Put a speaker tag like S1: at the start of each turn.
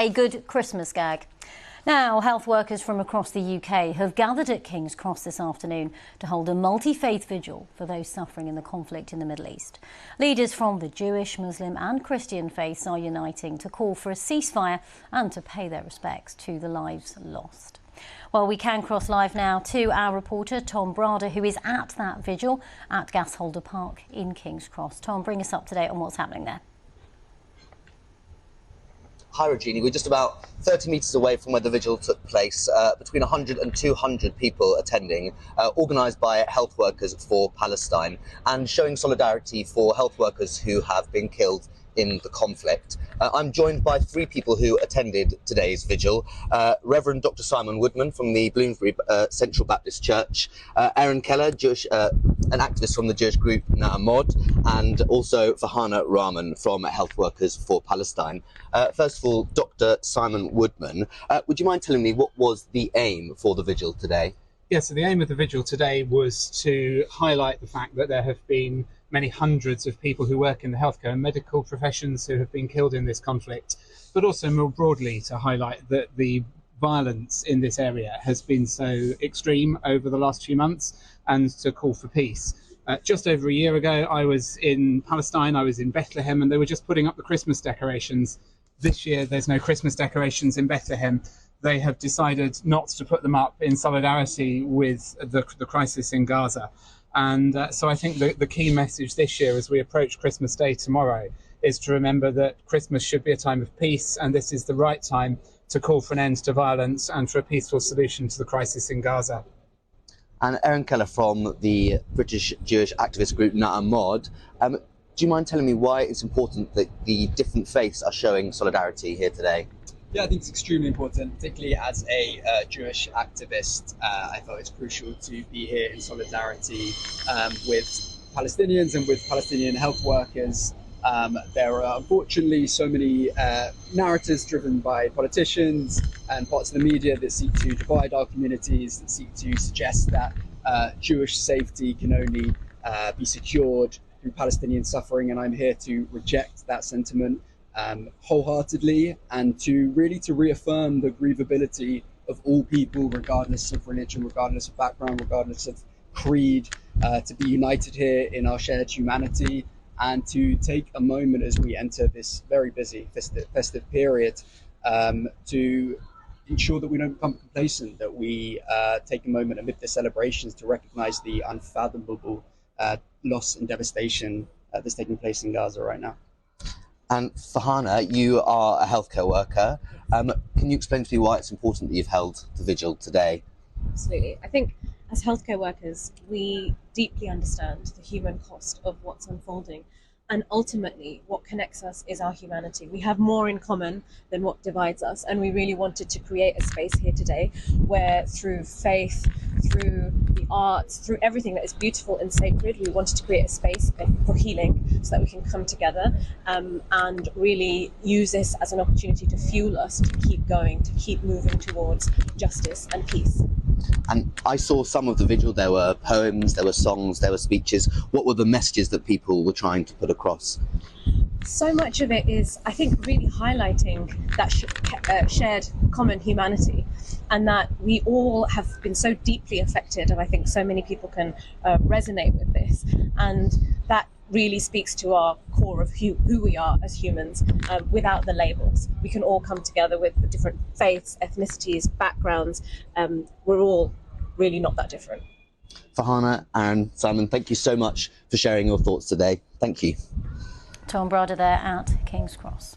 S1: A good Christmas gag. Now, health workers from across the UK have gathered at King's Cross this afternoon to hold a multi-faith vigil for those suffering in the conflict in the Middle East. Leaders from the Jewish, Muslim and Christian faiths are uniting to call for a ceasefire and to pay their respects to the lives lost. Well, we can cross live now to our reporter, Tom Brada, who is at that vigil at Gasholder Park in King's Cross. Tom, bring us up to date on what's happening there.
S2: Hi, Regina. We're just about 30 metres away from where the vigil took place, between 100 and 200 people attending, organised by health workers for Palestine and showing solidarity for health workers who have been killed in the conflict. I'm joined by three people who attended today's vigil. Reverend Dr. Simon Woodman from the Bloomsbury Central Baptist Church, Aaron Keller, an activist from the Jewish group Na'amod, and also Fahana Rahman from Health Workers for Palestine. First of all, Dr. Simon Woodman, would you mind telling me what was the aim for the vigil today?
S3: Yeah, so the aim of the vigil today was to highlight the fact that there have been many hundreds of people who work in the healthcare and medical professions who have been killed in this conflict, but also more broadly to highlight that the violence in this area has been so extreme over the last few months and to call for peace. Just over a year ago, I was in Palestine, I was in Bethlehem, and they were just putting up the Christmas decorations. This year, there's no Christmas decorations in Bethlehem. They have decided not to put them up in solidarity with the crisis in Gaza. And so I think the key message this year as we approach Christmas Day tomorrow is to remember that Christmas should be a time of peace, and this is the right time to call for an end to violence and for a peaceful solution to the crisis in Gaza.
S2: And Aaron Keller from the British Jewish activist group Na'amod, do you mind telling me why it's important that the different faiths are showing solidarity here today?
S4: Yeah, I think it's extremely important, particularly as a Jewish activist. I thought it's crucial to be here in solidarity with Palestinians and with Palestinian health workers. There are unfortunately so many narratives driven by politicians and parts of the media that seek to divide our communities, that seek to suggest that Jewish safety can only be secured through Palestinian suffering, and I'm here to reject that sentiment wholeheartedly and to reaffirm the grievability of all people, regardless of religion, regardless of background, regardless of creed, to be united here in our shared humanity and to take a moment as we enter this very busy festive period to ensure that we don't become complacent, that we take a moment amid the celebrations to recognize the unfathomable loss and devastation that's taking place in Gaza right now.
S2: And Fahana, you are a healthcare worker. Can you explain to me why it's important that you've held the vigil today?
S5: Absolutely. I think as healthcare workers, we deeply understand the human cost of what's unfolding. And ultimately, what connects us is our humanity. We have more in common than what divides us. And we really wanted to create a space here today where through faith, through the arts, through everything that is beautiful and sacred, we wanted to create a space for healing so that we can come together and really use this as an opportunity to fuel us to keep going, to keep moving towards justice and peace.
S2: And I saw some of the vigil. There were poems, there were songs, there were speeches. What were the messages that people were trying to put across?
S5: So much of it is, I think, really highlighting that shared common humanity, and that we all have been so deeply affected, and I think so many people can resonate with this, and that really speaks to our core of who we are as humans without the labels. We can all come together with different faiths, ethnicities, backgrounds. We're all really not that different.
S2: Fahana, Aaron, Simon, thank you so much for sharing your thoughts today. Thank you.
S1: Tom Brada there at King's Cross.